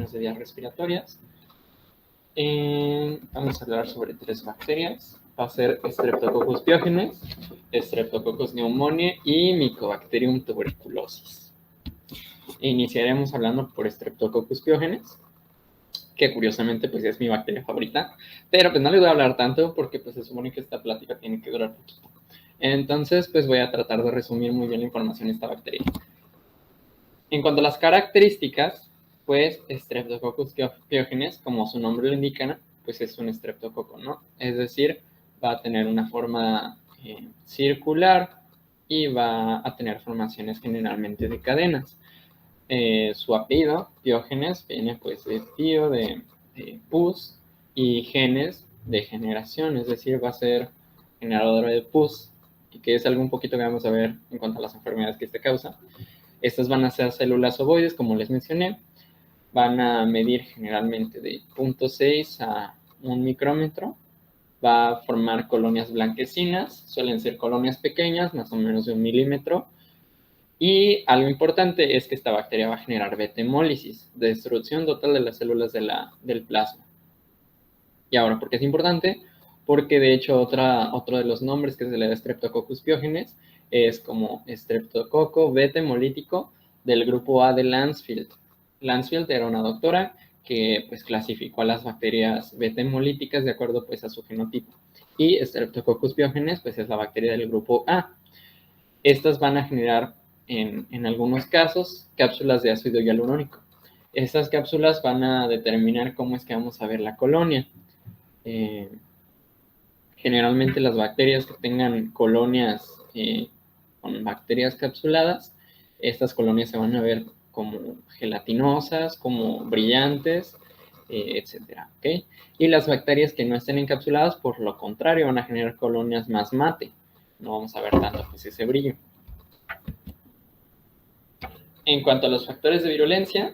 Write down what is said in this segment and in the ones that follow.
infecciones de vías respiratorias. Vamos a hablar sobre 3 bacterias. Va a ser Streptococcus pyogenes, Streptococcus pneumoniae y Mycobacterium tuberculosis. Iniciaremos hablando por Streptococcus pyogenes, que curiosamente pues es mi bacteria favorita, pero pues no les voy a hablar tanto porque pues se supone que esta plática tiene que durar poquito. Entonces pues voy a tratar de resumir muy bien la información de esta bacteria. En cuanto a las características, pues Streptococcus pyogenes, como su nombre lo indica, pues es un estreptococo, ¿no? Es decir, va a tener una forma circular y va a tener formaciones generalmente de cadenas. Su apellido, Piógenes, viene pues de pío, de pus, y genes de generación, es decir, va a ser generadora de pus, y que es algo un poquito que vamos a ver en cuanto a las enfermedades que este causa. Estas van a ser células ovoides, como les mencioné, van a medir generalmente de 0.6 a 1 micrómetro, va a formar colonias blanquecinas, suelen ser colonias pequeñas, más o menos de 1 milímetro, y algo importante es que esta bacteria va a generar beta-hemólisis, destrucción total de las células del plasma. Y ahora, ¿por qué es importante? Porque de hecho otro de los nombres que se le da a Streptococcus pyogenes es como estreptococo beta-hemolítico del grupo A de Lancefield. Lancefield era una doctora que pues clasificó a las bacterias beta-hemolíticas de acuerdo pues a su genotipo. Y Streptococcus pyogenes pues es la bacteria del grupo A. Estas van a generar en algunos casos cápsulas de ácido hialurónico. Estas cápsulas van a determinar cómo es que vamos a ver la colonia. Generalmente las bacterias que tengan colonias con bacterias capsuladas, estas colonias se van a ver como gelatinosas, como brillantes, etcétera, ¿okay? Y las bacterias que no estén encapsuladas, por lo contrario, van a generar colonias más mate. No vamos a ver tanto pues ese brillo. En cuanto a los factores de virulencia,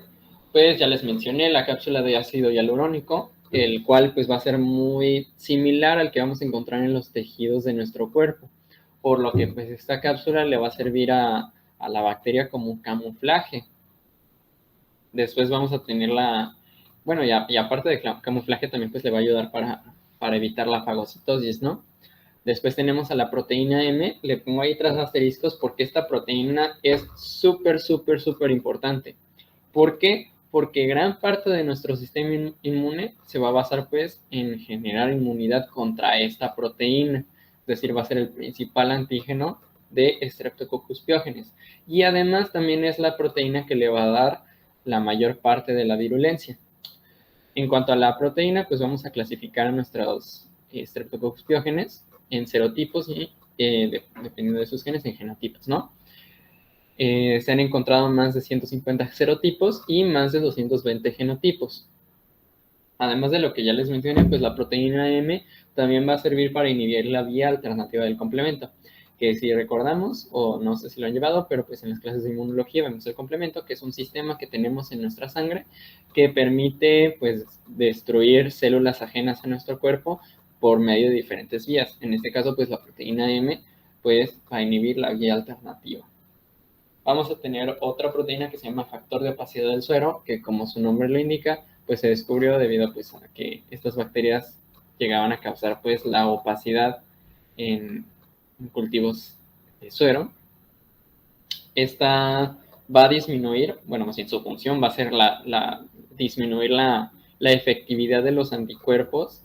pues ya les mencioné la cápsula de ácido hialurónico, el cual pues va a ser muy similar al que vamos a encontrar en los tejidos de nuestro cuerpo, por lo que pues esta cápsula le va a servir a la bacteria como camuflaje. Después vamos a tener bueno, y aparte de camuflaje también pues le va a ayudar para evitar la fagocitosis, ¿no? Después tenemos a la proteína M, le pongo ahí 3 asteriscos porque esta proteína es súper importante. ¿Por qué? Porque gran parte de nuestro sistema inmune se va a basar pues en generar inmunidad contra esta proteína, es decir, va a ser el principal antígeno de Streptococcus pyogenes. Y además también es la proteína que le va a dar la mayor parte de la virulencia. En cuanto a la proteína, pues vamos a clasificar a nuestros Streptococcus pyogenes en serotipos y, dependiendo de sus genes, en genotipos, ¿no? Se han encontrado más de 150 serotipos y más de 220 genotipos. Además de lo que ya les mencioné, pues la proteína M también va a servir para inhibir la vía alternativa del complemento, que si recordamos, o no sé si lo han llevado, pero pues en las clases de inmunología vemos el complemento, que es un sistema que tenemos en nuestra sangre que permite pues destruir células ajenas a nuestro cuerpo por medio de diferentes vías. En este caso, pues la proteína M pues va a inhibir la vía alternativa. Vamos a tener otra proteína que se llama factor de opacidad del suero, que como su nombre lo indica, pues se descubrió debido pues, a que estas bacterias llegaban a causar pues la opacidad en cultivos de suero. Esta va a disminuir, bueno, más bien su función va a ser disminuir la efectividad de los anticuerpos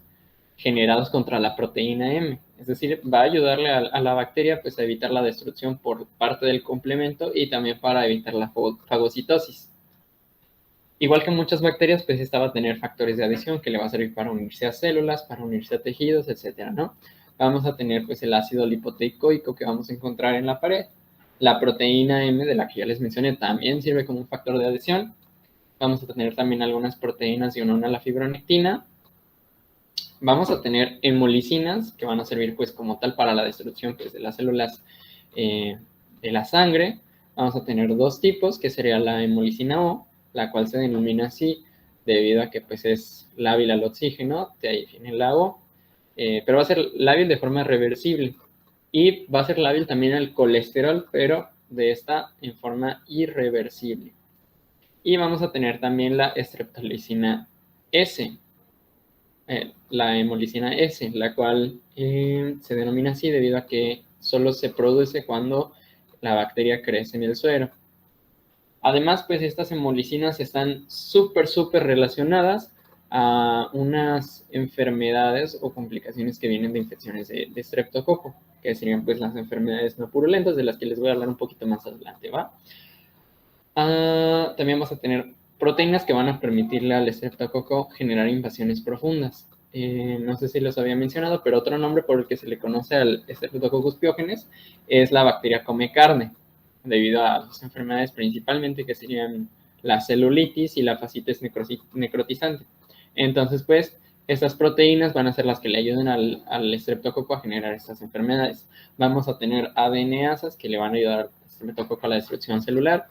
generados contra la proteína M. Es decir, va a ayudarle a la bacteria pues, a evitar la destrucción por parte del complemento y también para evitar la fagocitosis. Igual que muchas bacterias, pues esta va a tener factores de adición que le va a servir para unirse a células, para unirse a tejidos, etcétera, ¿no? Vamos a tener pues el ácido lipoteicoico que vamos a encontrar en la pared. La proteína M, de la que ya les mencioné, también sirve como un factor de adición. Vamos a tener también algunas proteínas de unión a la fibronectina. Vamos a tener hemolicinas que van a servir pues como tal para la destrucción pues, de las células de la sangre. Vamos a tener 2 tipos, que sería la hemolicina O, la cual se denomina así debido a que pues es lábil al oxígeno, de ahí viene la O, pero va a ser lábil de forma reversible y va a ser lábil también al colesterol, pero de esta en forma irreversible. Y vamos a tener también la streptolicina S, la hemolicina S, la cual se denomina así debido a que solo se produce cuando la bacteria crece en el suero. Además, pues estas hemolicinas están súper relacionadas a unas enfermedades o complicaciones que vienen de infecciones de estreptococo, que serían pues las enfermedades no purulentas, de las que les voy a hablar un poquito más adelante, ¿va? También vas a tener proteínas que van a permitirle al estreptococo generar invasiones profundas. No sé si los había mencionado, pero otro nombre por el que se le conoce al Streptococcus pyogenes es la bacteria come carne, debido a las enfermedades principalmente que serían la celulitis y la fascitis necrotizante. Entonces, pues, estas proteínas van a ser las que le ayuden al estreptococo a generar estas enfermedades. Vamos a tener ADNasas que le van a ayudar al estreptococo a la destrucción celular,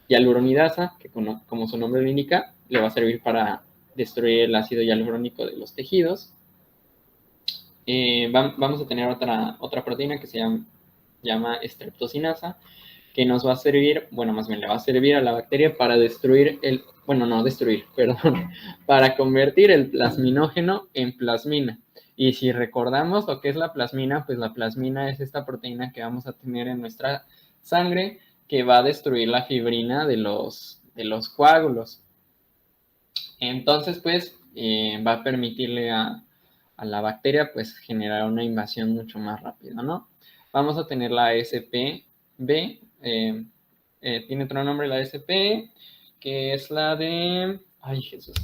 hialuronidasa, que como su nombre lo indica, le va a servir para destruir el ácido hialurónico de los tejidos. Vamos a tener otra proteína que se llama streptocinasa, que nos va a servir, bueno, más bien le va a servir a la bacteria para destruir para convertir el plasminógeno en plasmina. Y si recordamos lo que es la plasmina, pues la plasmina es esta proteína que vamos a tener en nuestra sangre que va a destruir la fibrina de los coágulos. Entonces, pues, va a permitirle a la bacteria, pues, generar una invasión mucho más rápida, ¿no? Vamos a tener la SPB, tiene otro nombre la SP, que es la de... Ay, Jesús.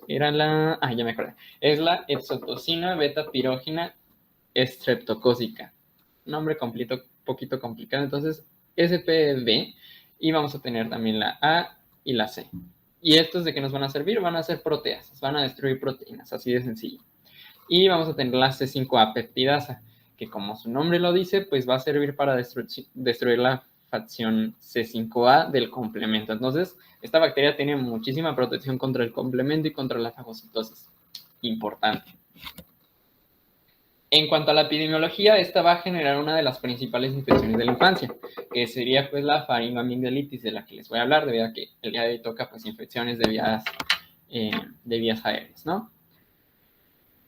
Era la... ya me acordé. Es la exotocina beta-pirógena estreptocócica. Nombre poquito complicado. Entonces, SPB. Y vamos a tener también la A y la C. ¿Y estos de qué nos van a servir? Van a ser proteasas, van a destruir proteínas, así de sencillo. Y vamos a tener la C5A peptidasa, que como su nombre lo dice, pues va a servir para destruir la facción C5A del complemento. Entonces, esta bacteria tiene muchísima protección contra el complemento y contra la fagocitosis. Importante. En cuanto a la epidemiología, esta va a generar una de las principales infecciones de la infancia, que sería pues la faringoamigdalitis, de la que les voy a hablar, debido a que el día de hoy toca pues infecciones de vías aéreas, ¿no?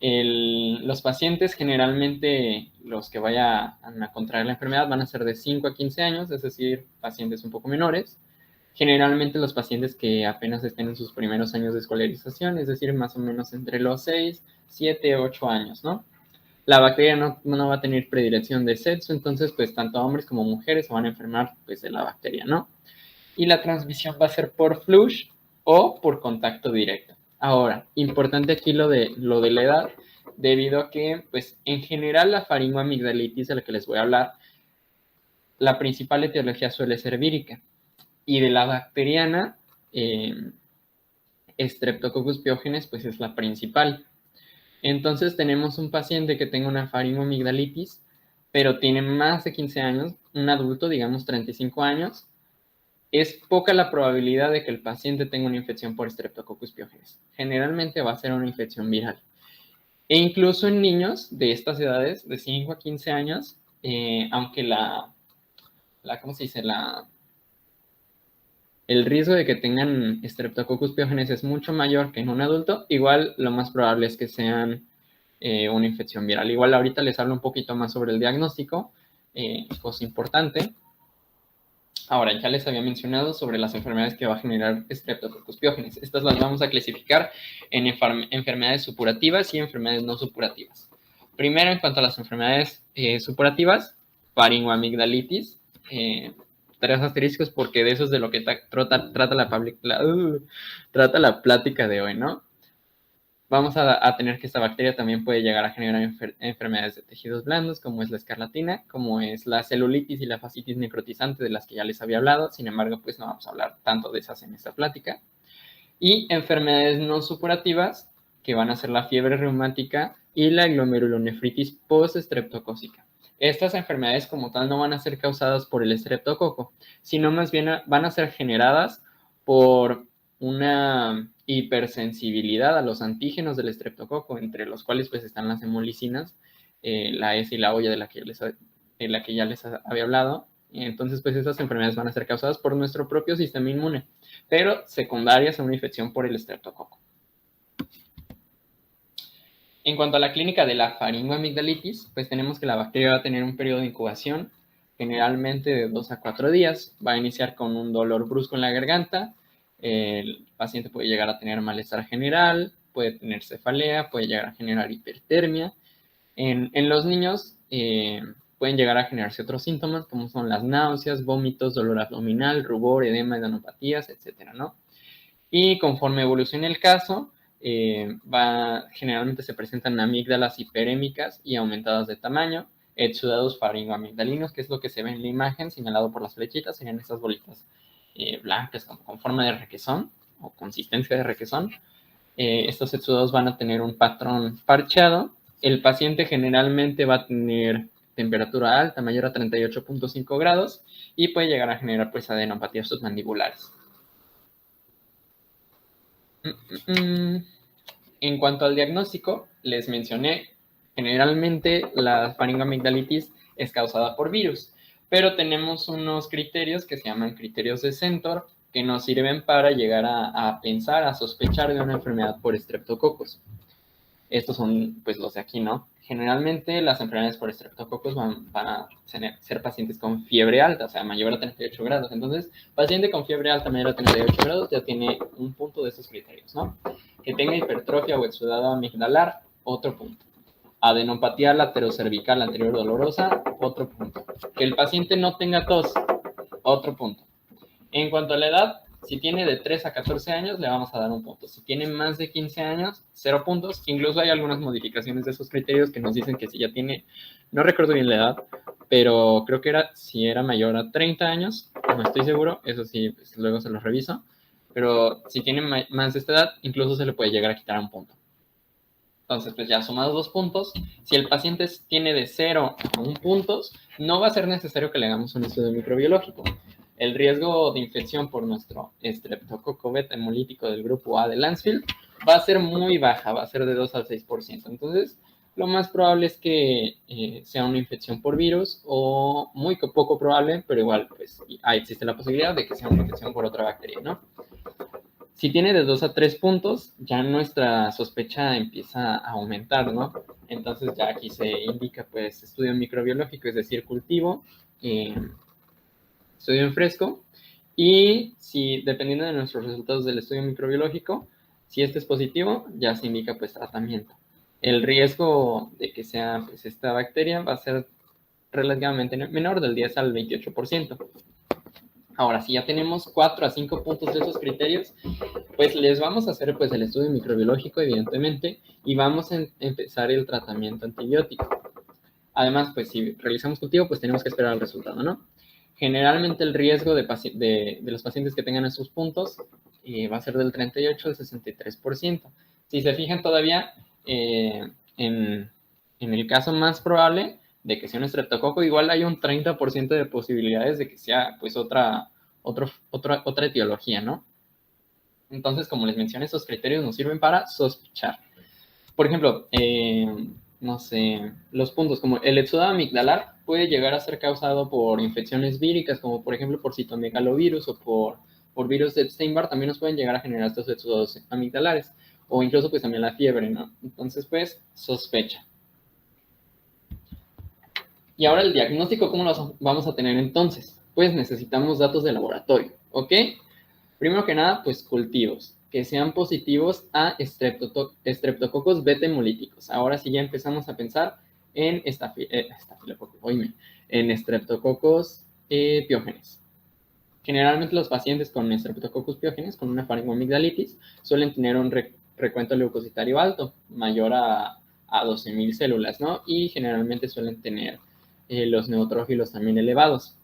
Los pacientes generalmente, los que vayan a contraer la enfermedad, van a ser de 5 a 15 años, es decir, pacientes un poco menores. Generalmente los pacientes que apenas estén en sus primeros años de escolarización, es decir, más o menos entre los 6, 7, 8 años, ¿no? La bacteria no va a tener predilección de sexo, entonces pues tanto hombres como mujeres se van a enfermar pues de la bacteria, ¿no? Y la transmisión va a ser por flush o por contacto directo. Ahora, importante aquí lo de la edad, debido a que pues en general la faringoamigdalitis de la que les voy a hablar, la principal etiología suele ser vírica, y de la bacteriana, Streptococcus pyogenes pues es la principal. Entonces tenemos un paciente que tenga una faringoamigdalitis, pero tiene más de 15 años, un adulto, digamos 35 años, es poca la probabilidad de que el paciente tenga una infección por Streptococcus pyogenes. Generalmente va a ser una infección viral. E incluso en niños de estas edades, de 5 a 15 años, aunque ¿cómo se dice? El riesgo de que tengan Streptococcus pyogenes es mucho mayor que en un adulto, igual lo más probable es que sean una infección viral. Igual ahorita les hablo un poquito más sobre el diagnóstico, cosa importante. Ahora, ya les había mencionado sobre las enfermedades que va a generar Streptococcus pyogenes. Estas las vamos a clasificar en enfermedades supurativas y enfermedades no supurativas. Primero, en cuanto a las enfermedades supurativas, faringoamigdalitis, 3 asteriscos porque de eso es de lo que trata la plática de hoy, ¿no? Vamos a tener que esta bacteria también puede llegar a generar enfermedades de tejidos blandos, como es la escarlatina, como es la celulitis y la fascitis necrotizante, de las que ya les había hablado. Sin embargo, pues no vamos a hablar tanto de esas en esta plática. Y enfermedades no supurativas, que van a ser la fiebre reumática y la glomerulonefritis post-estreptocócica. Estas enfermedades como tal no van a ser causadas por el estreptococo, sino más bien van a ser generadas por una hipersensibilidad a los antígenos del estreptococo, entre los cuales pues están las hemolicinas, la S y la O de la que ya les había hablado, Entonces, pues esas enfermedades van a ser causadas por nuestro propio sistema inmune, pero secundarias a una infección por el estreptococo. En cuanto a la clínica de la faringoamigdalitis, pues tenemos que la bacteria va a tener un periodo de incubación generalmente de 2 a 4 días. Va a iniciar con un dolor brusco en la garganta. El paciente puede llegar a tener malestar general, puede tener cefalea, puede llegar a generar hipertermia. En los niños pueden llegar a generarse otros síntomas como son las náuseas, vómitos, dolor abdominal, rubor, edema, edanopatías, etcétera, ¿no? Y conforme evolucione el caso, generalmente se presentan amígdalas hiperémicas y aumentadas de tamaño, exudados faringoamigdalinos, que es lo que se ve en la imagen, señalado por las flechitas, serían esas bolitas blancas con forma de requesón o consistencia de requesón. Estos exudados van a tener un patrón parcheado. El paciente generalmente va a tener temperatura alta, mayor a 38.5 grados, y puede llegar a generar pues adenopatías submandibulares. En cuanto al diagnóstico, les mencioné, generalmente la faringoamigdalitis es causada por virus, pero tenemos unos criterios que se llaman criterios de Centor que nos sirven para llegar a pensar, a sospechar de una enfermedad por estreptococos. Estos son pues los de aquí, ¿no? Generalmente las enfermedades por estreptococos van a ser pacientes con fiebre alta, o sea, mayor a 38 grados. Entonces, paciente con fiebre alta mayor a 38 grados ya tiene un punto de esos criterios, ¿no? Que tenga hipertrofia o exudado amigdalar, otro punto. Adenopatía laterocervical anterior dolorosa, otro punto. Que el paciente no tenga tos, otro punto. En cuanto a la edad, si tiene de 3 a 14 años, le vamos a dar un punto. Si tiene más de 15 años, 0 puntos. Incluso hay algunas modificaciones de esos criterios que nos dicen que si ya tiene, no recuerdo bien la edad, pero creo que si era mayor a 30 años, no estoy seguro, eso sí, pues luego se los reviso. Pero si tiene más de esta edad, incluso se le puede llegar a quitar un punto. Entonces, pues ya sumados 2 puntos, si el paciente tiene de 0 a 1 puntos, no va a ser necesario que le hagamos un estudio microbiológico. El riesgo de infección por nuestro estreptococo beta hemolítico del grupo A de Lancefield va a ser muy baja, va a ser de 2 al 6%. Entonces, lo más probable es que sea una infección por virus o muy poco probable, pero igual, pues existe la posibilidad de que sea una infección por otra bacteria, ¿no? Si tiene de 2 a 3 puntos, ya nuestra sospecha empieza a aumentar, ¿no? Entonces ya aquí se indica, pues, estudio microbiológico, es decir, cultivo, estudio en fresco, y si, dependiendo de nuestros resultados del estudio microbiológico, si este es positivo, ya se indica, pues, tratamiento. El riesgo de que sea, pues, esta bacteria va a ser relativamente menor, del 10 al 28%. Ahora, si ya tenemos 4 a 5 puntos de esos criterios, pues les vamos a hacer pues el estudio microbiológico, evidentemente, y vamos a empezar el tratamiento antibiótico. Además, pues si realizamos cultivo, pues tenemos que esperar el resultado, ¿no? Generalmente el riesgo de los pacientes que tengan esos puntos va a ser del 38 al 63%. Si se fijan todavía, en el caso más probable de que sea un estreptococo, igual hay un 30% de posibilidades de que sea pues otra etiología, ¿no? Entonces, como les mencioné, esos criterios nos sirven para sospechar. Por ejemplo, no sé, los puntos como el exudado amigdalar puede llegar a ser causado por infecciones víricas, como por ejemplo por citomegalovirus o por virus de Epstein-Barr, también nos pueden llegar a generar estos exudados amigdalares, o incluso pues también la fiebre, ¿no? Entonces, pues, sospecha. Y ahora el diagnóstico, ¿cómo lo vamos a tener entonces? Pues necesitamos datos de laboratorio, ¿ok? Primero que nada, pues cultivos, que sean positivos a estreptococos beta hemolíticos. Ahora sí ya empezamos a pensar en en estreptococos piógenes. Generalmente los pacientes con estreptococos piógenes, con una faringoamigdalitis, suelen tener un recuento leucocitario alto, mayor a 12.000 células, ¿no? Y generalmente suelen tener los neutrófilos también elevados.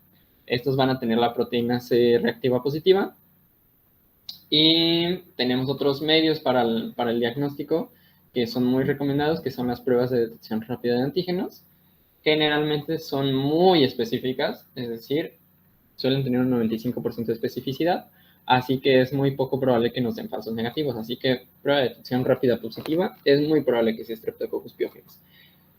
Estos van a tener la proteína C reactiva positiva. Y tenemos otros medios para el diagnóstico que son muy recomendados, que son las pruebas de detección rápida de antígenos. Generalmente son muy específicas, es decir, suelen tener un 95% de especificidad, así que es muy poco probable que nos den falsos negativos. Así que prueba de detección rápida positiva es muy probable que sea Streptococcus pyogenes.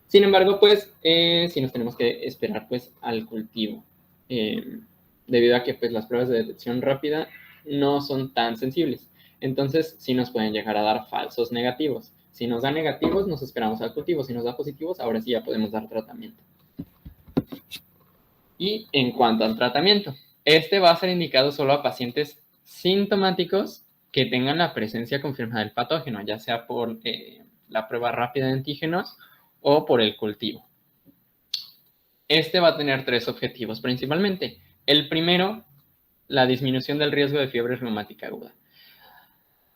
Sin embargo, pues, sí nos tenemos que esperar pues al cultivo. debido a que pues, las pruebas de detección rápida no son tan sensibles. Entonces, sí nos pueden llegar a dar falsos negativos. Si nos da negativos, nos esperamos al cultivo. Si nos da positivos, ahora sí ya podemos dar tratamiento. Y en cuanto al tratamiento, este va a ser indicado solo a pacientes sintomáticos que tengan la presencia confirmada del patógeno, ya sea por la prueba rápida de antígenos o por el cultivo. Este va a tener 3 objetivos principalmente. El primero, la disminución del riesgo de fiebre reumática aguda.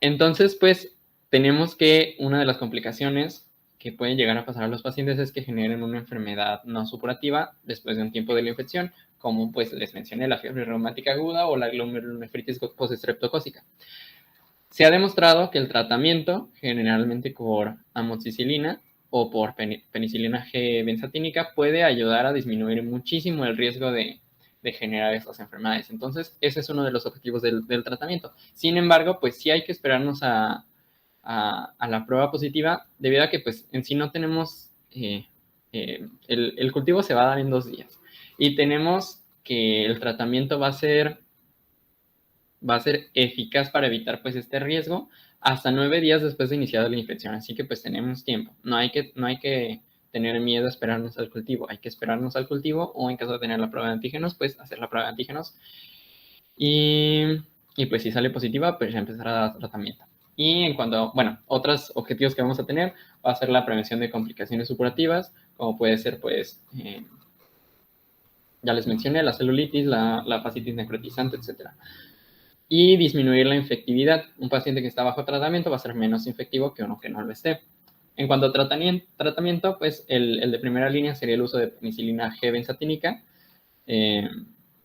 Entonces, pues, tenemos que una de las complicaciones que pueden llegar a pasar a los pacientes es que generen una enfermedad no supurativa después de un tiempo de la infección, como pues les mencioné, la fiebre reumática aguda o la glomerulonefritis postestreptocócica. Se ha demostrado que el tratamiento, generalmente por amoxicilina o por penicilina G benzatínica, puede ayudar a disminuir muchísimo el riesgo de generar estas enfermedades. Entonces, ese es uno de los objetivos del tratamiento. Sin embargo, pues sí hay que esperarnos a la prueba positiva, debido a que pues en sí no tenemos, el cultivo se va a dar en 2 días y tenemos que el tratamiento va a ser eficaz para evitar pues este riesgo hasta 9 días después de iniciada la infección, así que pues tenemos tiempo, no hay que tener miedo a esperarnos al cultivo, hay que esperarnos al cultivo o en caso de tener la prueba de antígenos, pues hacer la prueba de antígenos y pues si sale positiva, pues ya empezar a dar tratamiento. Y en cuanto a, bueno, otros objetivos que vamos a tener, va a ser la prevención de complicaciones supurativas, como puede ser, pues, ya les mencioné, la celulitis, la fascitis necrotizante, etc. Y disminuir la infectividad. Un paciente que está bajo tratamiento va a ser menos infectivo que uno que no lo esté. En cuanto a tratamiento, pues el de primera línea sería el uso de penicilina G benzatínica,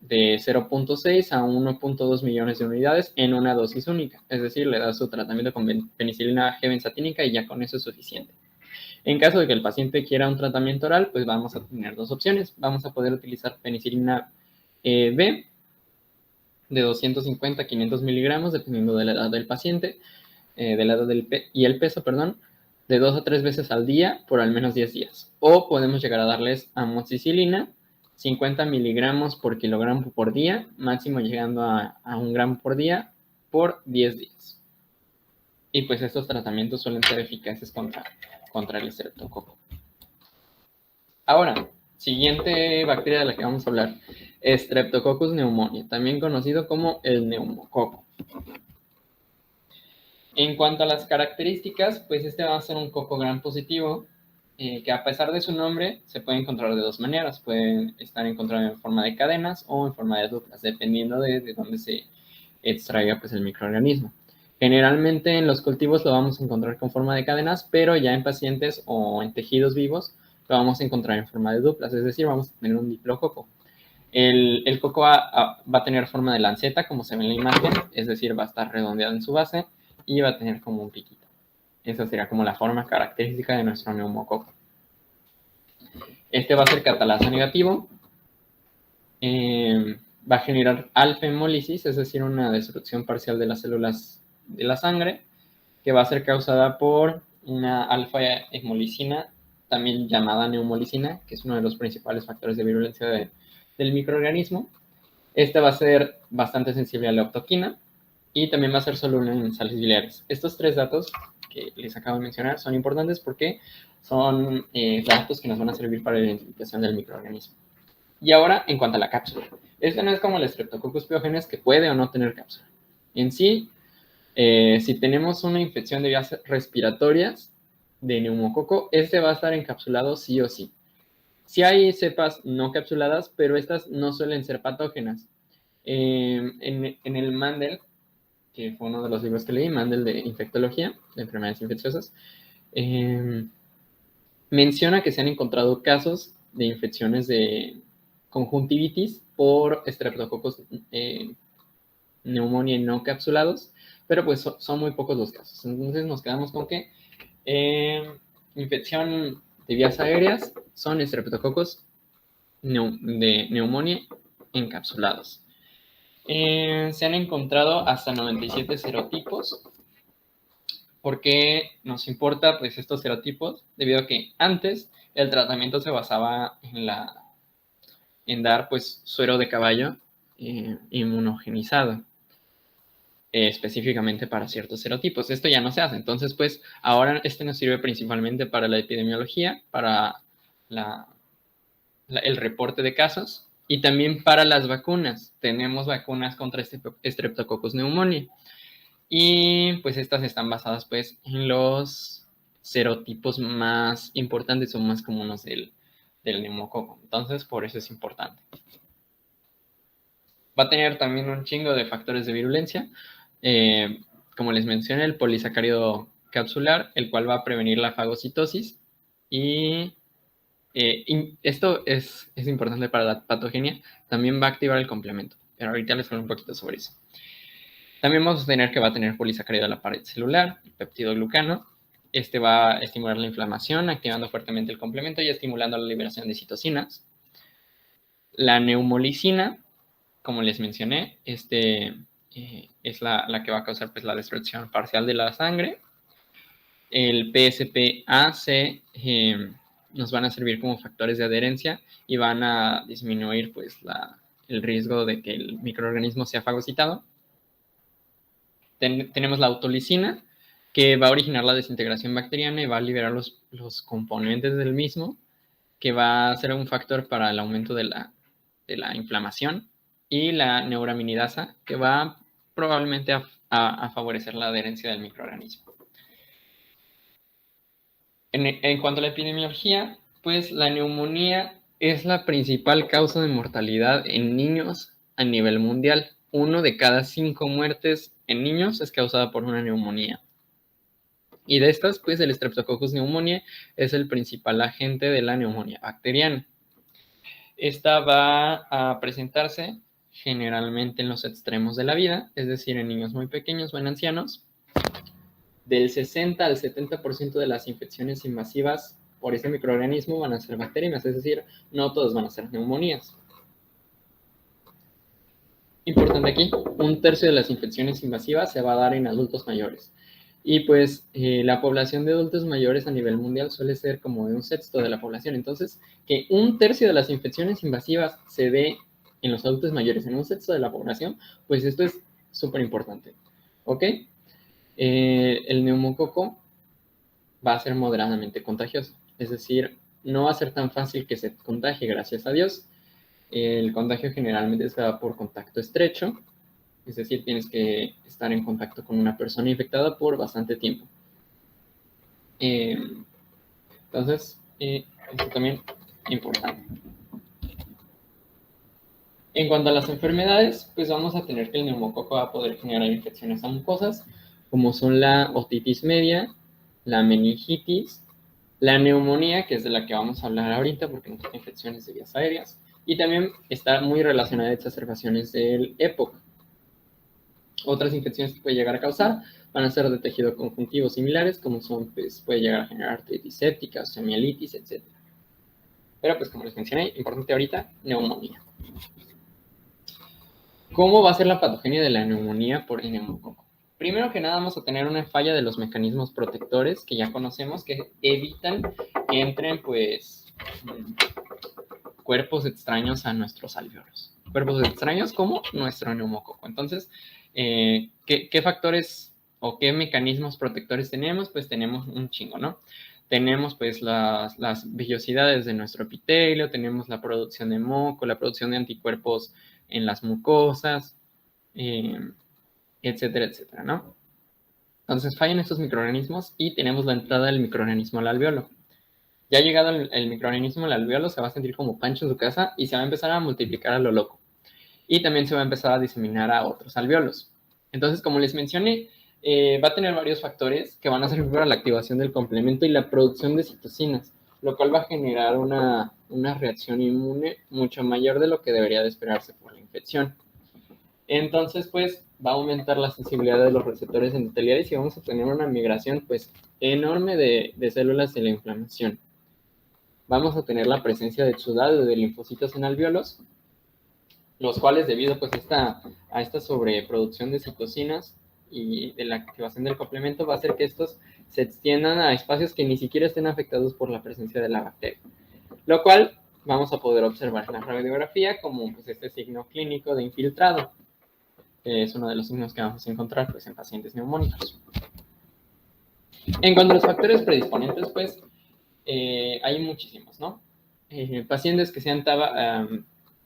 de 0.6 a 1.2 millones de unidades en una dosis única. Es decir, le da su tratamiento con penicilina G benzatínica y ya con eso es suficiente. En caso de que el paciente quiera un tratamiento oral, pues vamos a tener 2 opciones. Vamos a poder utilizar penicilina B de 250 a 500 miligramos, dependiendo de la edad del paciente, de la edad y el peso, perdón, de 2 a 3 veces al día por al menos 10 días. O podemos llegar a darles amoxicilina, 50 miligramos por kilogramo por día, máximo llegando a 1 gramo por día por 10 días. Y pues estos tratamientos suelen ser eficaces contra el estreptococo. Ahora, siguiente bacteria de la que vamos a hablar, Streptococcus pneumoniae, también conocido como el neumococo. En cuanto a las características, pues este va a ser un coco gram positivo, que a pesar de su nombre se puede encontrar de 2 maneras. Pueden estar encontrados en forma de cadenas o en forma de duplas, dependiendo de dónde se extraiga pues, el microorganismo. Generalmente en los cultivos lo vamos a encontrar con forma de cadenas, pero ya en pacientes o en tejidos vivos lo vamos a encontrar en forma de duplas, es decir, vamos a tener un diplococo. El coco va a tener forma de lanceta, como se ve en la imagen, es decir, va a estar redondeado en su base y va a tener como un piquito. Esa sería como la forma característica de nuestro neumococo. Este va a ser catalasa negativo, va a generar alfa-hemólisis, es decir, una destrucción parcial de las células de la sangre, que va a ser causada por una alfa-hemolicina, también llamada neumolicina, que es uno de los principales factores de virulencia del microorganismo. Esta va a ser bastante sensible a la optoquina y también va a ser soluble en sales biliares. Estos 3 datos que les acabo de mencionar son importantes porque son datos que nos van a servir para la identificación del microorganismo. Y ahora, en cuanto a la cápsula. Este no es como el Streptococcus pyogenes, que puede o no tener cápsula. En sí, si tenemos una infección de vías respiratorias de neumococo, este va a estar encapsulado sí o sí. Sí hay cepas no capsuladas, pero estas no suelen ser patógenas. En el Mandel, que fue uno de los libros que leí, Mandel de infectología, de enfermedades infecciosas, menciona que se han encontrado casos de infecciones de conjuntivitis por Streptococcus pneumoniae no capsulados, pero pues son muy pocos los casos. Entonces nos quedamos con que infección de vías aéreas son Streptococcus de pneumoniae encapsulados. Se han encontrado hasta 97 serotipos. ¿Por qué nos importa pues, estos serotipos? Debido a que antes el tratamiento se basaba en la en dar pues suero de caballo inmunogenizado, específicamente para ciertos serotipos. Esto ya no se hace. Entonces, pues ahora este nos sirve principalmente para la epidemiología, para el reporte de casos y también para las vacunas. Tenemos vacunas contra Streptococcus pneumoniae y pues estas están basadas pues en los serotipos más importantes o más comunes del neumococo. Entonces, por eso es importante. Va a tener también un chingo de factores de virulencia. Como les mencioné, el polisacárido capsular, el cual va a prevenir la fagocitosis. Y esto es importante para la patogenia. También va a activar el complemento. Pero ahorita les hablo un poquito sobre eso. También vamos a tener que va a tener polisacárido a la pared celular, el peptidoglucano. Este va a estimular la inflamación, activando fuertemente el complemento y estimulando la liberación de citocinas. La neumolicina, como les mencioné, es la que va a causar pues, la destrucción parcial de la sangre. El PSPAC nos van a servir como factores de adherencia y van a disminuir pues, el riesgo de que el microorganismo sea fagocitado. Tenemos la autolicina, que va a originar la desintegración bacteriana y va a liberar los componentes del mismo, que va a ser un factor para el aumento de la inflamación, y la neuraminidasa, que va probablemente a favorecer la adherencia del microorganismo. En cuanto a la epidemiología, pues la neumonía es la principal causa de mortalidad en niños a nivel mundial. 1 de cada 5 muertes en niños es causada por una neumonía. Y de estas, pues el Streptococcus pneumoniae es el principal agente de la neumonía bacteriana. Esta va a presentarse generalmente en los extremos de la vida, es decir, en niños muy pequeños o en ancianos. Del 60 al 70% de las infecciones invasivas por este microorganismo van a ser bacterianas, es decir, no todas van a ser neumonías. Importante aquí, 1/3 de las infecciones invasivas se va a dar en adultos mayores. Y pues la población de adultos mayores a nivel mundial suele ser como de 1/6 de la población. Entonces, que 1/3 de las infecciones invasivas se dé en los adultos mayores, en 1/6 de la población, pues esto es súper importante. ¿Ok? El neumococo va a ser moderadamente contagioso. Es decir, no va a ser tan fácil que se contagie, gracias a Dios. El contagio generalmente se da por contacto estrecho. Es decir, tienes que estar en contacto con una persona infectada por bastante tiempo. Entonces, esto también es importante. En cuanto a las enfermedades, pues vamos a tener que el neumococo va a poder generar infecciones a mucosas, como son la otitis media, la meningitis, la neumonía, que es de la que vamos a hablar ahorita, porque nos da infecciones de vías aéreas, y también está muy relacionada a exacerbaciones del EPOC. Otras infecciones que puede llegar a causar van a ser de tejido conjuntivo similares, como son, pues, puede llegar a generar artritis séptica, osteomielitis, etc. Pero, pues, como les mencioné, importante ahorita, neumonía. ¿Cómo va a ser la patogenia de la neumonía por el neumococo? Primero que nada, vamos a tener una falla de los mecanismos protectores que ya conocemos, que evitan que entren, pues, cuerpos extraños a nuestros alvéolos. Cuerpos extraños como nuestro neumococo. Entonces, ¿qué factores o qué mecanismos protectores tenemos? Pues tenemos un chingo, ¿no? Tenemos pues las vellosidades de nuestro epitelio, tenemos la producción de moco, la producción de anticuerpos en las mucosas, etcétera, etcétera, ¿no? Entonces fallan estos microorganismos y tenemos la entrada del microorganismo al alvéolo. Ya llegado el microorganismo al alvéolo, se va a sentir como Pancho en su casa y se va a empezar a multiplicar a lo loco. Y también se va a empezar a diseminar a otros alvéolos. Entonces, como les mencioné, va a tener varios factores que van a servir para la activación del complemento y la producción de citocinas, lo cual va a generar una reacción inmune mucho mayor de lo que debería de esperarse por la infección. Entonces, pues, va a aumentar la sensibilidad de los receptores endoteliales y vamos a tener una migración, pues, enorme de células de la inflamación. Vamos a tener la presencia de exudado y de linfocitos en alvéolos, los cuales, debido pues a esta sobreproducción de citocinas y de la activación del complemento, va a hacer que estos se extiendan a espacios que ni siquiera estén afectados por la presencia de la bacteria. Lo cual vamos a poder observar en la radiografía como pues, este signo clínico de infiltrado, que es uno de los signos que vamos a encontrar pues, en pacientes neumónicos. En cuanto a los factores predisponentes, pues hay muchísimos, ¿no? Pacientes que sean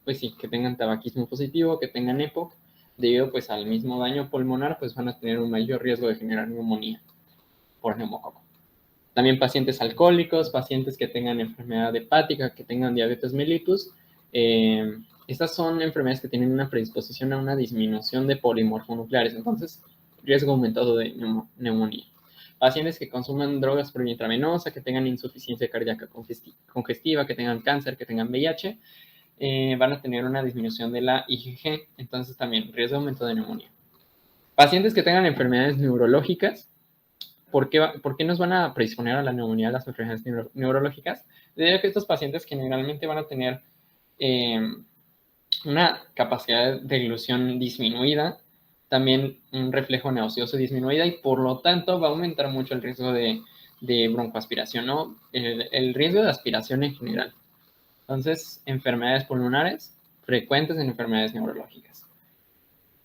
pues sí, que tengan tabaquismo positivo, que tengan EPOC, debido pues al mismo daño pulmonar, pues van a tener un mayor riesgo de generar neumonía por neumococo. También pacientes alcohólicos, pacientes que tengan enfermedad hepática, que tengan diabetes mellitus. Estas son enfermedades que tienen una predisposición a una disminución de polimorfonucleares, entonces riesgo aumentado de neumonía. Pacientes que consuman drogas por vía intravenosa, que tengan insuficiencia cardíaca congestiva, que tengan cáncer, que tengan VIH, van a tener una disminución de la IgG, entonces también riesgo de aumento de neumonía. Pacientes que tengan enfermedades neurológicas, ¿por qué nos van a predisponer a la neumonía las enfermedades neurológicas? Debido a que estos pacientes generalmente van a tener una capacidad de eglución disminuida, también un reflejo nauseoso disminuida y por lo tanto va a aumentar mucho el riesgo de broncoaspiración, ¿no? El riesgo de aspiración en general. Entonces, enfermedades pulmonares frecuentes en enfermedades neurológicas.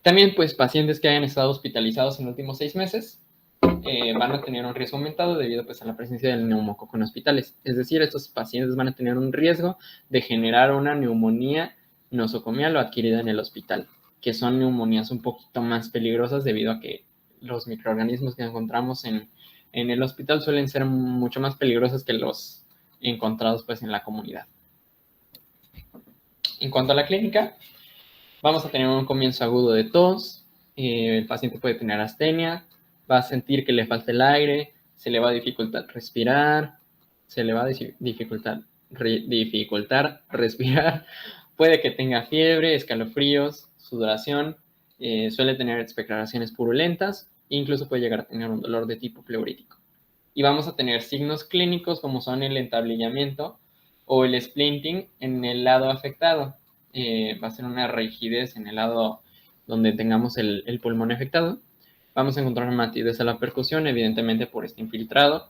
También, pues, pacientes que hayan estado hospitalizados en los últimos 6 meses van a tener un riesgo aumentado debido pues, a la presencia del neumococo en hospitales. Es decir, estos pacientes van a tener un riesgo de generar una neumonía nosocomial o adquirida en el hospital, que son neumonías un poquito más peligrosas debido a que los microorganismos que encontramos en el hospital suelen ser mucho más peligrosos que los encontrados pues, en la comunidad. En cuanto a la clínica, vamos a tener un comienzo agudo de tos, el paciente puede tener astenia, va a sentir que le falta el aire, se le va a dificultar respirar, se le va a dificultar respirar, puede que tenga fiebre, escalofríos, sudoración, suele tener expectoraciones purulentas, e incluso puede llegar a tener un dolor de tipo pleurítico. Y vamos a tener signos clínicos como son el entablillamiento o el splinting en el lado afectado. Va a ser una rigidez en el lado donde tengamos el pulmón afectado. Vamos a encontrar matidez a la percusión, evidentemente por este infiltrado.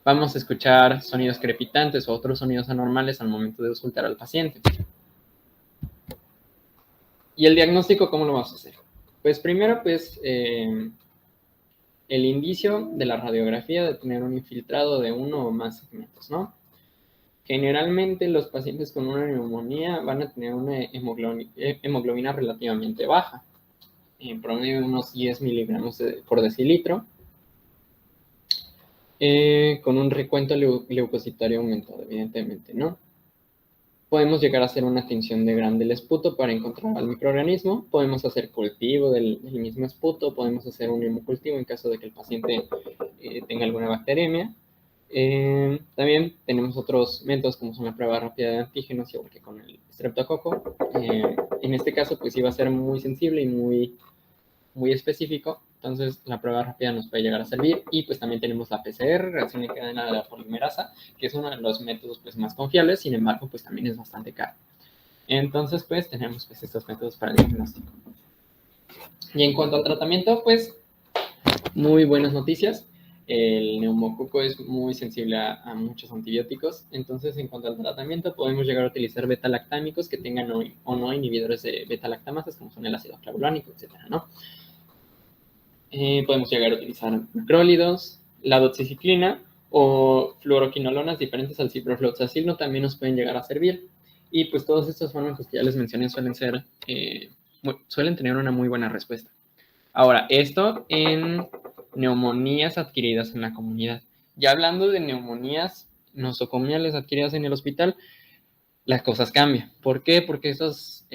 Vamos a escuchar sonidos crepitantes o otros sonidos anormales al momento de auscultar al paciente. ¿Y el diagnóstico cómo lo vamos a hacer? Pues primero, pues, el indicio de la radiografía de tener un infiltrado de uno o más segmentos, ¿no? Generalmente los pacientes con una neumonía van a tener una hemoglobina relativamente baja, en promedio de unos 10 miligramos por decilitro, con un recuento leucocitario aumentado, evidentemente, ¿no? Podemos llegar a hacer una tinción de Gram del esputo para encontrar al microorganismo, podemos hacer cultivo del mismo esputo, podemos hacer un hemocultivo en caso de que el paciente tenga alguna bacteremia. También tenemos otros métodos como son la prueba rápida de antígenos, igual que con el estreptococo. En este caso, pues iba a ser muy sensible y muy específico, entonces la prueba rápida nos puede llegar a servir. Y pues también tenemos la PCR, reacción en cadena de la polimerasa, que es uno de los métodos pues más confiables, sin embargo, pues también es bastante caro. Entonces, pues tenemos pues estos métodos para el diagnóstico. Y en cuanto al tratamiento, pues muy buenas noticias. El neumococo es muy sensible a muchos antibióticos, entonces en cuanto al tratamiento podemos llegar a utilizar beta-lactámicos que tengan o no inhibidores de beta-lactamases como son el ácido clavulánico, etcétera, ¿no? Podemos llegar a utilizar macrólidos, la doxiciclina o fluoroquinolonas diferentes al ciprofloxacino también nos pueden llegar a servir. Y pues todos estos fármacos que ya les mencioné suelen tener una muy buena respuesta. Ahora, esto en neumonías adquiridas en la comunidad. Ya hablando de neumonías nosocomiales adquiridas en el hospital, las cosas cambian. ¿Por qué? Porque estos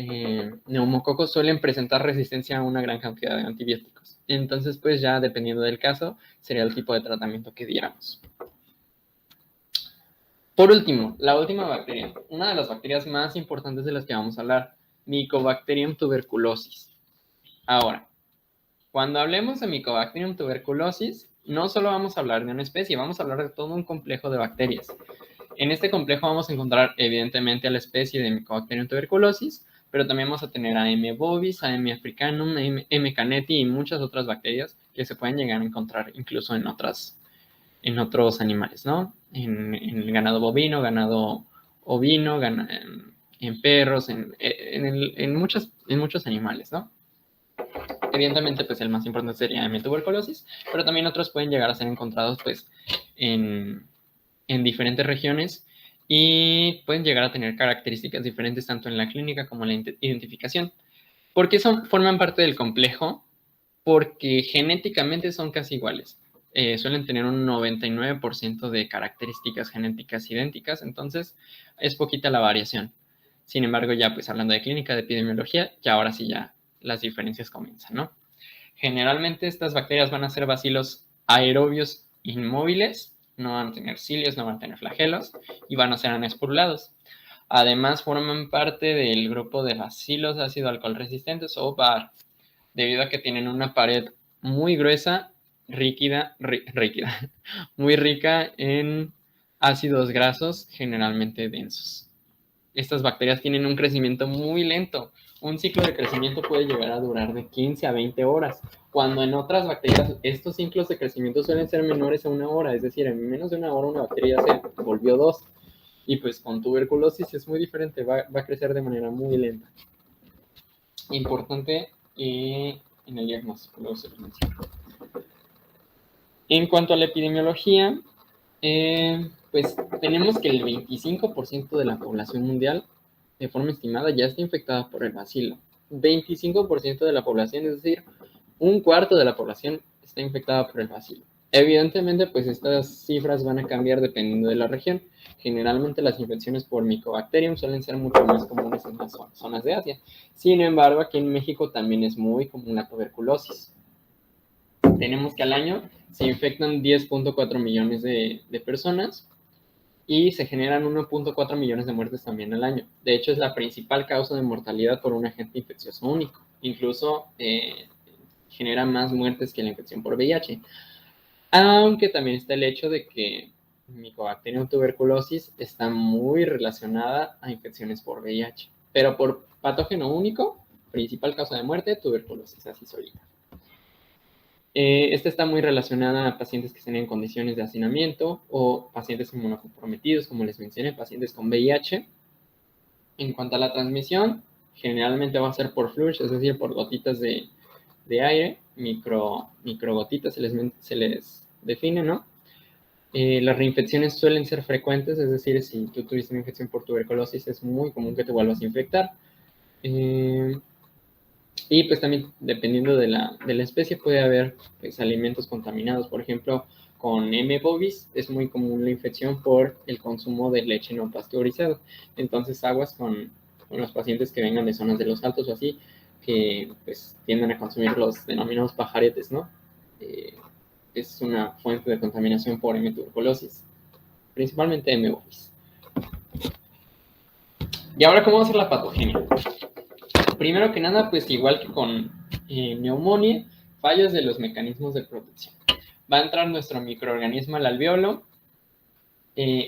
neumococos suelen presentar resistencia a una gran cantidad de antibióticos. Entonces, pues ya dependiendo del caso, sería el tipo de tratamiento que diéramos. Por último, la última bacteria. Una de las bacterias más importantes de las que vamos a hablar, Mycobacterium tuberculosis. Ahora, cuando hablemos de Mycobacterium tuberculosis, no solo vamos a hablar de una especie, vamos a hablar de todo un complejo de bacterias. En este complejo vamos a encontrar, evidentemente, a la especie de Mycobacterium tuberculosis, pero también vamos a tener a M. bovis, a M. africanum, a M. caneti y muchas otras bacterias que se pueden llegar a encontrar incluso en otros animales, ¿no? En el ganado bovino, ganado ovino, en perros, en muchos animales, ¿no? Evidentemente, pues el más importante sería M. tuberculosis, pero también otros pueden llegar a ser encontrados, pues, en diferentes regiones y pueden llegar a tener características diferentes tanto en la clínica como en la identificación. ¿Por qué forman parte del complejo? Porque genéticamente son casi iguales. Suelen tener un 99% de características genéticas idénticas, entonces es poquita la variación. Sin embargo, ya pues hablando de clínica, de epidemiología, ya ahora sí ya las diferencias comienzan, ¿no? Generalmente estas bacterias van a ser bacilos aerobios inmóviles, no van a tener cilios, no van a tener flagelos y van a ser anesporulados. Además, forman parte del grupo de bacilos ácido alcohol resistentes o BAR, debido a que tienen una pared muy gruesa, rígida, muy rica en ácidos grasos, generalmente densos. Estas bacterias tienen un crecimiento muy lento. Un ciclo de crecimiento puede llegar a durar de 15 a 20 horas, cuando en otras bacterias estos ciclos de crecimiento suelen ser menores a una hora, es decir, en menos de una hora una bacteria ya se volvió 2. Y pues con tuberculosis es muy diferente, va a crecer de manera muy lenta. Importante en el diagnóstico, luego se lo menciono. En cuanto a la epidemiología, pues tenemos que el 25% de la población mundial, de forma estimada, ya está infectada por el bacilo. 25% de la población, es decir, un cuarto de la población está infectada por el bacilo. Evidentemente, pues estas cifras van a cambiar dependiendo de la región. Generalmente las infecciones por Mycobacterium suelen ser mucho más comunes en las zonas de Asia. Sin embargo, aquí en México también es muy común la tuberculosis. Tenemos que al año se infectan 10.4 millones de personas y se generan 1.4 millones de muertes también al año. De hecho, es la principal causa de mortalidad por un agente infeccioso único. Incluso genera más muertes que la infección por VIH. Aunque también está el hecho de que Mycobacterium tuberculosis está muy relacionada a infecciones por VIH. Pero por patógeno único, principal causa de muerte, tuberculosis, así solita. Esta está muy relacionada a pacientes que tienen condiciones de hacinamiento o pacientes inmunocomprometidos, como les mencioné, pacientes con VIH. En cuanto a la transmisión, generalmente va a ser por flush, es decir, por gotitas de aire, microgotitas se les define, ¿no? Las reinfecciones suelen ser frecuentes, es decir, si tú tuviste una infección por tuberculosis, es muy común que te vuelvas a infectar. Y pues también dependiendo de la especie puede haber pues, alimentos contaminados. Por ejemplo, con M. bovis es muy común la infección por el consumo de leche no pasteurizada. Entonces aguas con los pacientes que vengan de zonas de los altos o así, que pues tienden a consumir los denominados pajaretes, ¿no? Es una fuente de contaminación por M. tuberculosis, principalmente M. bovis. Y ahora, ¿cómo va a ser la patogenia? Primero que nada, pues igual que con neumonía, fallas de los mecanismos de protección. Va a entrar nuestro microorganismo al alveolo.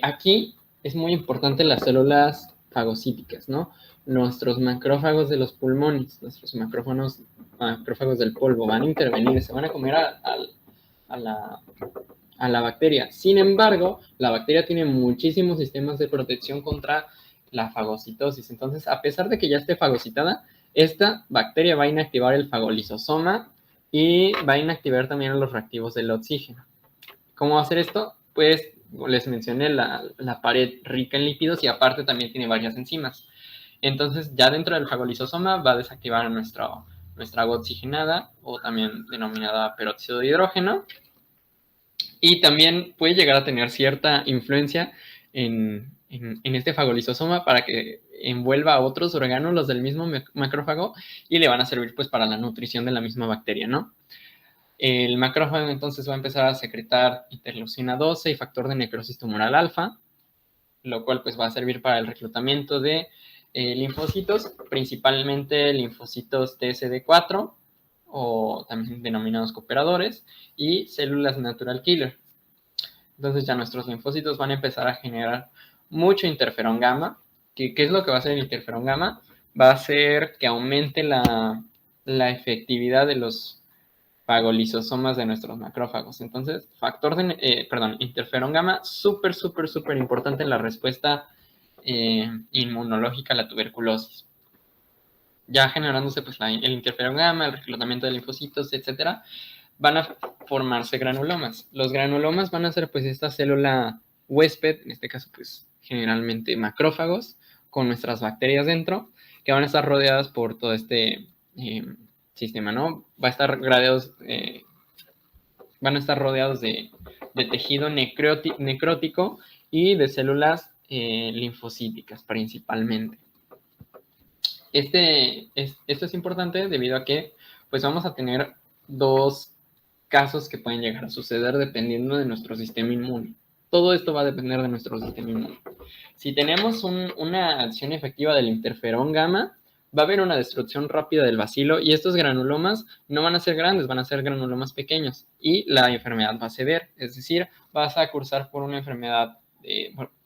Aquí es muy importante las células fagocíticas, ¿no? Nuestros macrófagos de los pulmones, nuestros macrófagos del polvo van a intervenir, se van a comer a la bacteria. Sin embargo, la bacteria tiene muchísimos sistemas de protección contra la fagocitosis. Entonces, a pesar de que ya esté fagocitada, esta bacteria va a inactivar el fagolisosoma y va a inactivar también los reactivos del oxígeno. ¿Cómo va a hacer esto? Pues les mencioné la pared rica en lípidos y aparte también tiene varias enzimas. Entonces, ya dentro del fagolisosoma va a desactivar nuestra agua oxigenada o también denominada peróxido de hidrógeno. Y también puede llegar a tener cierta influencia en este fagolisosoma para que envuelva a otros orgánulos del mismo macrófago y le van a servir pues para la nutrición de la misma bacteria, ¿no? El macrófago entonces va a empezar a secretar interleucina 12 y factor de necrosis tumoral alfa, lo cual pues va a servir para el reclutamiento de linfocitos, principalmente linfocitos TSD4 o también denominados cooperadores y células natural killer. Entonces ya nuestros linfocitos van a empezar a generar mucho interferón gamma. ¿Qué es lo que va a hacer el interferón gamma? Va a hacer que aumente la efectividad de los fagolisosomas de nuestros macrófagos. Entonces, interferón gamma, súper importante en la respuesta inmunológica a la tuberculosis. Ya generándose pues el interferón gamma, el reclutamiento de linfocitos, etcétera, van a formarse granulomas. Los granulomas van a ser pues esta célula huésped, en este caso pues generalmente macrófagos, con nuestras bacterias dentro, que van a estar rodeadas por todo este sistema, ¿no? Van a estar rodeados de tejido necrótico y de células linfocíticas principalmente. Esto es importante debido a que pues vamos a tener dos casos que pueden llegar a suceder dependiendo de nuestro sistema inmune. Todo esto va a depender de nuestro sistema inmune. Si tenemos una acción efectiva del interferón gamma, va a haber una destrucción rápida del bacilo y estos granulomas no van a ser grandes, van a ser granulomas pequeños y la enfermedad va a ceder, es decir, vas a cursar por una enfermedad,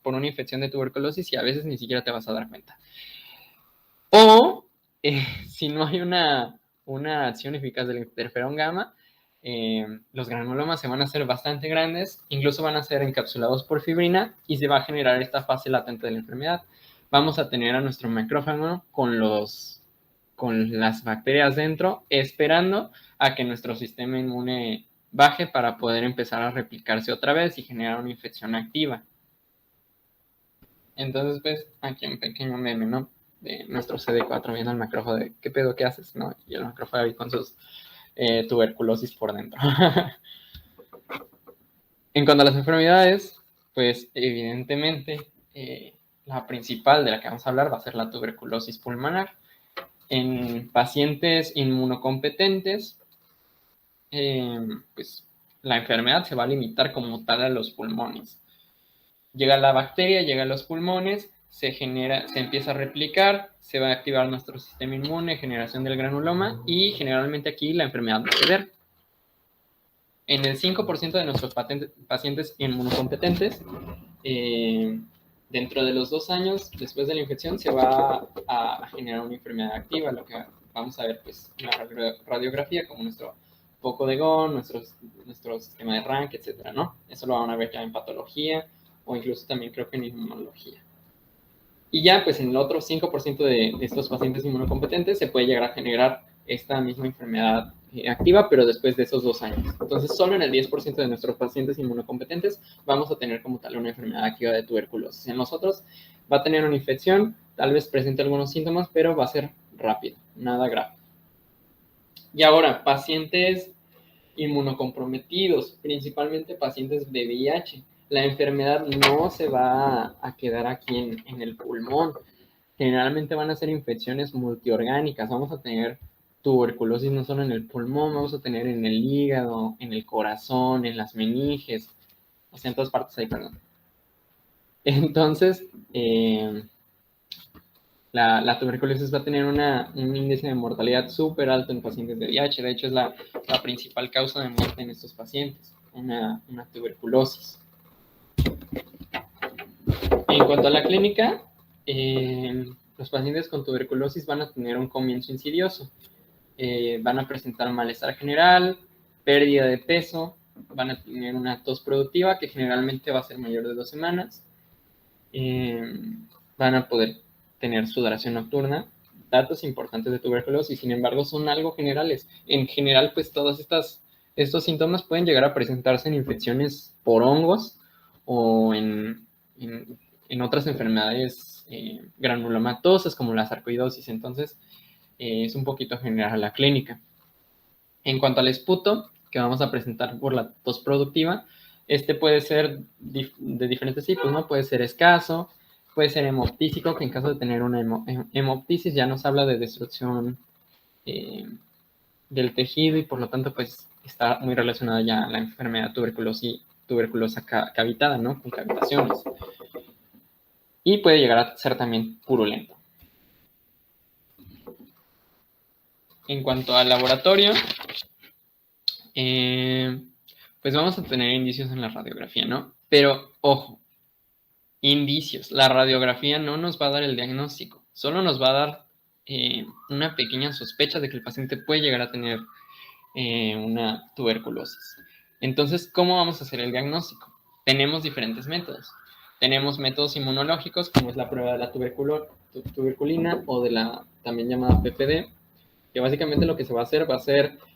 por una infección de tuberculosis y a veces ni siquiera te vas a dar cuenta. O si no hay una acción eficaz del interferón gamma, los granulomas se van a hacer bastante grandes, incluso van a ser encapsulados por fibrina y se va a generar esta fase latente de la enfermedad. Vamos a tener a nuestro macrófago con las bacterias dentro, esperando a que nuestro sistema inmune baje para poder empezar a replicarse otra vez y generar una infección activa. Entonces, pues, aquí un pequeño meme, ¿no? De nuestro CD4 viendo al macrófago de ¿qué pedo, qué haces? ¿No? Y el macrófago ahí con sus tuberculosis por dentro. En cuanto a las enfermedades, pues evidentemente la principal de la que vamos a hablar va a ser la tuberculosis pulmonar. En pacientes inmunocompetentes, pues la enfermedad se va a limitar como tal a los pulmones. Llega la bacteria, llega a los pulmones, se empieza a replicar, se va a activar nuestro sistema inmune, generación del granuloma y generalmente aquí la enfermedad va a ceder. En el 5% de nuestros pacientes inmunocompetentes, dentro de los 2 años después de la infección se va a generar una enfermedad activa, lo que vamos a ver pues en la radiografía como nuestro foco de Gone, nuestro sistema de Rank, etcétera, ¿no? Eso lo van a ver ya en patología o incluso también creo que en inmunología. Y ya pues en el otro 5% de estos pacientes inmunocompetentes se puede llegar a generar esta misma enfermedad activa, pero después de esos 2 años. Entonces, solo en el 10% de nuestros pacientes inmunocompetentes vamos a tener como tal una enfermedad activa de tuberculosis. En nosotros va a tener una infección, tal vez presente algunos síntomas, pero va a ser rápido, nada grave. Y ahora, pacientes inmunocomprometidos, principalmente pacientes de VIH. La enfermedad no se va a quedar aquí en el pulmón. Generalmente van a ser infecciones multiorgánicas. Vamos a tener tuberculosis no solo en el pulmón, vamos a tener en el hígado, en el corazón, en las meninges, o sea, en todas partes ahí, perdón. Entonces, la tuberculosis va a tener un índice de mortalidad súper alto en pacientes de VIH. De hecho, es la principal causa de muerte en estos pacientes, una tuberculosis. En cuanto a la clínica, los pacientes con tuberculosis van a tener un comienzo insidioso. Van a presentar malestar general, pérdida de peso, van a tener una tos productiva que generalmente va a ser mayor de 2 semanas. Van a poder tener sudoración nocturna, datos importantes de tuberculosis, sin embargo son algo generales. En general, pues todos estos síntomas pueden llegar a presentarse en infecciones por hongos o en otras enfermedades granulomatosas como la sarcoidosis. Entonces, es un poquito general la clínica. En cuanto al esputo, que vamos a presentar por la tos productiva, este puede ser de diferentes tipos, ¿no? Puede ser escaso, puede ser hemoptísico, que en caso de tener una hemoptisis ya nos habla de destrucción del tejido y por lo tanto pues está muy relacionada ya a la enfermedad tuberculosa cavitada, ¿no? Con cavitaciones. Y puede llegar a ser también purulento. En cuanto al laboratorio, pues vamos a tener indicios en la radiografía, ¿no? Pero, ojo, indicios. La radiografía no nos va a dar el diagnóstico, solo nos va a dar una pequeña sospecha de que el paciente puede llegar a tener una tuberculosis. Entonces, ¿cómo vamos a hacer el diagnóstico? Tenemos diferentes métodos. Tenemos métodos inmunológicos, como es la prueba de la tuberculina o de la también llamada PPD, que básicamente lo que se va a ser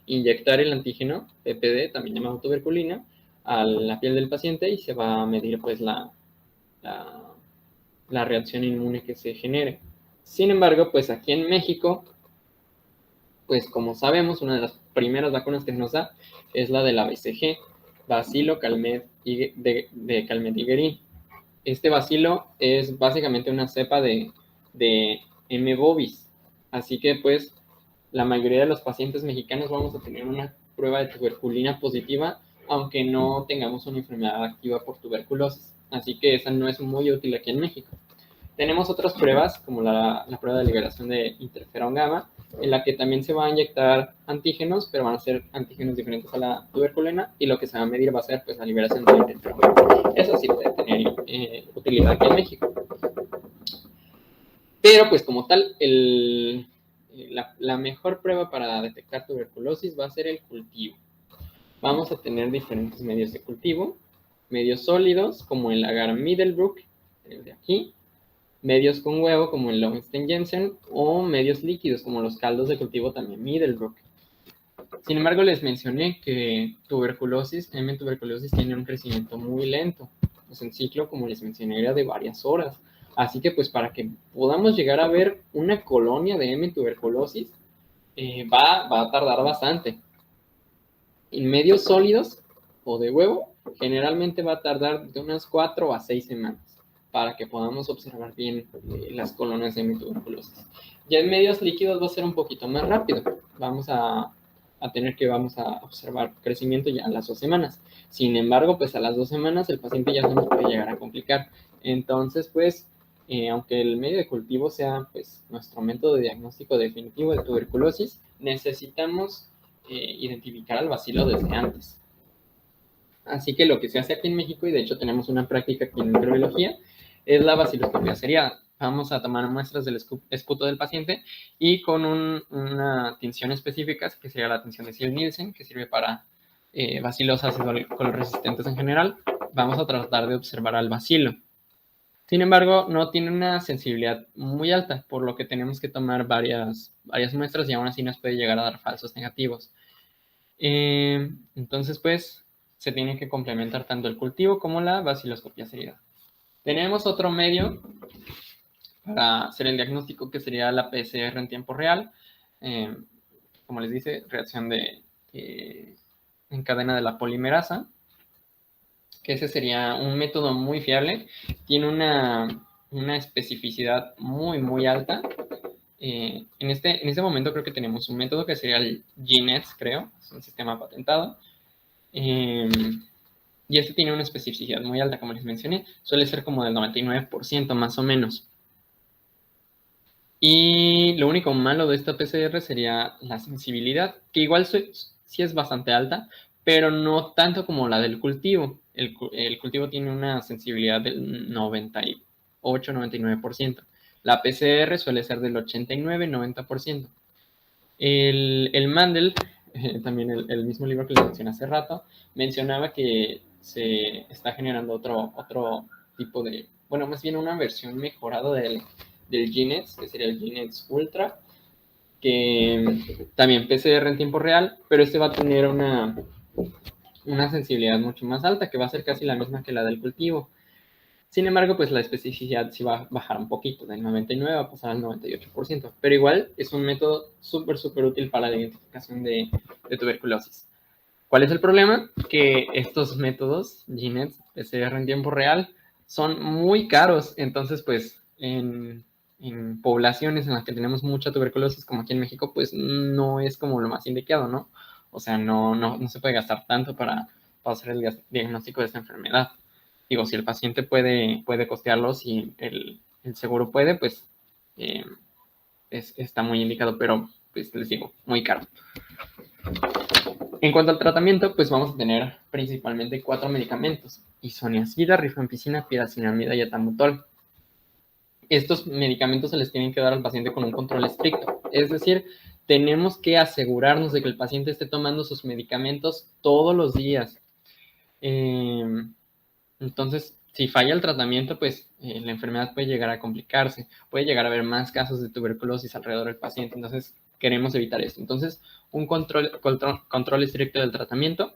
inyectar el antígeno PPD, también llamado tuberculina, a la piel del paciente y se va a medir pues la reacción inmune que se genere. Sin embargo, pues aquí en México, pues como sabemos, una de las primeras vacunas que se nos da es la de la BCG, Bacilo Calmette de Calmette-Guerin. Este bacilo es básicamente una cepa de M. bovis. Así que pues la mayoría de los pacientes mexicanos vamos a tener una prueba de tuberculina positiva, aunque no tengamos una enfermedad activa por tuberculosis. Así que esa no es muy útil aquí en México. Tenemos otras pruebas, como la prueba de liberación de interferón gamma, en la que también se va a inyectar antígenos, pero van a ser antígenos diferentes a la tuberculina, y lo que se va a medir va a ser pues, la liberación de interferón gamma. Eso sí puede tener utilidad aquí en México. Pero pues como tal, la mejor prueba para detectar tuberculosis va a ser el cultivo. Vamos a tener diferentes medios de cultivo, medios sólidos, como el agar Middlebrook, el de aquí, medios con huevo como el Lowenstein Jensen o medios líquidos como los caldos de cultivo también Middlebrook. Sin embargo, les mencioné que M. tuberculosis tiene un crecimiento muy lento. Pues en ciclo, como les mencioné, era de varias horas. Así que pues para que podamos llegar a ver una colonia de M. tuberculosis, va a tardar bastante. En medios sólidos o de huevo, generalmente va a tardar de unas 4 a 6 semanas para que podamos observar bien las colonias de tuberculosis. Ya en medios líquidos va a ser un poquito más rápido. Vamos a observar crecimiento ya a las 2 semanas. Sin embargo, pues a las 2 semanas el paciente ya se nos puede llegar a complicar. Entonces, pues, aunque el medio de cultivo sea pues, nuestro método de diagnóstico definitivo de tuberculosis, necesitamos identificar al bacilo desde antes. Así que lo que se hace aquí en México, y de hecho tenemos una práctica aquí en microbiología, es la baciloscopia seriada. Vamos a tomar muestras del esputo del paciente y con una tinción específica, que sería la tinción de Ziel-Nielsen, que sirve para bacilosas y colorresistentes en general, vamos a tratar de observar al bacilo. Sin embargo, no tiene una sensibilidad muy alta, por lo que tenemos que tomar varias muestras y aún así nos puede llegar a dar falsos negativos. Entonces, pues, se tiene que complementar tanto el cultivo como la baciloscopia seriada. Tenemos otro medio para hacer el diagnóstico, que sería la PCR en tiempo real. Como les dice, reacción en cadena de la polimerasa, que ese sería un método muy fiable. Tiene una especificidad muy alta. En este momento creo que tenemos un método que sería el GNETS, creo, es un sistema patentado. Y este tiene una especificidad muy alta, como les mencioné, suele ser como del 99% más o menos. Y lo único malo de esta PCR sería la sensibilidad, que igual sí es bastante alta, pero no tanto como la del cultivo. El cultivo tiene una sensibilidad del 98-99%. La PCR suele ser del 89-90%. El Mandel, también el mismo libro que les mencioné hace rato, mencionaba que se está generando otro tipo de, bueno, más bien una versión mejorada del GNETS, que sería el GNETS Ultra, que también PCR en tiempo real, pero este va a tener una sensibilidad mucho más alta, que va a ser casi la misma que la del cultivo. Sin embargo, pues la especificidad sí va a bajar un poquito, del 99 a pasar al 98%, pero igual es un método súper útil para la identificación de tuberculosis. ¿Cuál es el problema? Que estos métodos, GNETS, PCR en tiempo real, son muy caros. Entonces, pues, en poblaciones en las que tenemos mucha tuberculosis, como aquí en México, pues no es como lo más indicado, ¿no? O sea, no se puede gastar tanto para hacer el diagnóstico de esta enfermedad. Digo, si el paciente puede costearlo, si el seguro puede, pues está muy indicado, pero pues les digo, muy caro. En cuanto al tratamiento, pues vamos a tener principalmente 4 medicamentos: isoniazida, rifampicina, pirazinamida y etambutol. Estos medicamentos se les tienen que dar al paciente con un control estricto, es decir, tenemos que asegurarnos de que el paciente esté tomando sus medicamentos todos los días. Entonces, si falla el tratamiento, pues la enfermedad puede llegar a complicarse, puede llegar a haber más casos de tuberculosis alrededor del paciente. Entonces, queremos evitar esto. Entonces, un control estricto del tratamiento.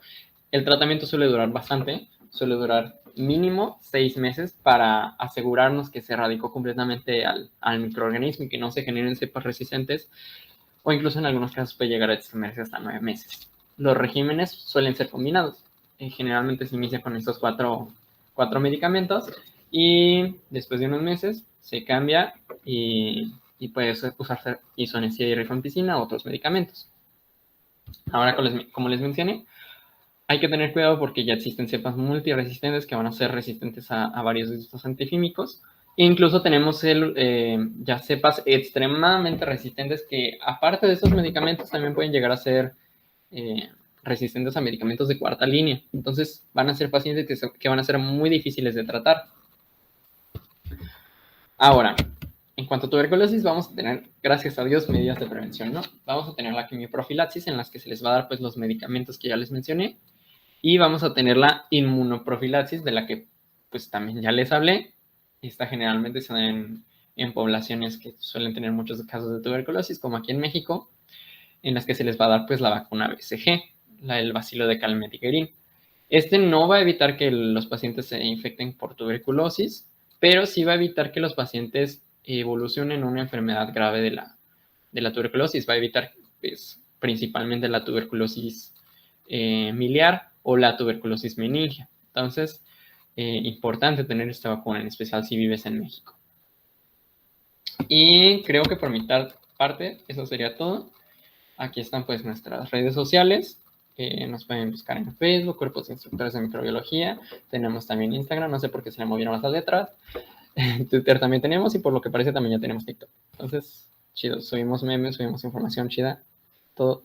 El tratamiento suele durar bastante, suele durar mínimo 6 meses para asegurarnos que se erradicó completamente al microorganismo y que no se generen cepas resistentes, o incluso en algunos casos puede llegar a extenderse hasta 9 meses. Los regímenes suelen ser combinados. Generalmente se inicia con estos cuatro medicamentos y después de unos meses se cambia y puede usarse isoniazida y rifampicina u otros medicamentos. Ahora, como les mencioné, hay que tener cuidado porque ya existen cepas multiresistentes que van a ser resistentes a varios de estos antifímicos. E incluso tenemos ya cepas extremadamente resistentes que, aparte de estos medicamentos, también pueden llegar a ser resistentes a medicamentos de cuarta línea. Entonces, van a ser pacientes que van a ser muy difíciles de tratar. Ahora, en cuanto a tuberculosis, vamos a tener, gracias a Dios, medidas de prevención, ¿no? Vamos a tener la quimioprofilaxis, en las que se les va a dar pues los medicamentos que ya les mencioné, y vamos a tener la inmunoprofilaxis, de la que pues también ya les hablé. Esta generalmente se da en poblaciones que suelen tener muchos casos de tuberculosis, como aquí en México, en las que se les va a dar pues la vacuna BCG, el bacilo de Calmette-Guerin. Este no va a evitar que los pacientes se infecten por tuberculosis, pero sí va a evitar que los pacientes evolucionen una enfermedad grave de la tuberculosis. Va a evitar pues, principalmente la tuberculosis miliar o la tuberculosis meningia. Entonces, importante tener esta vacuna, en especial si vives en México. Y creo que por mi parte, eso sería todo. Aquí están pues nuestras redes sociales. Nos pueden buscar en Facebook, Cuerpos de Instructores de Microbiología. Tenemos también Instagram, no sé por qué se le movieron las letras. Twitter también tenemos y por lo que parece también ya tenemos TikTok. Entonces, chido, subimos memes, subimos información chida, todo.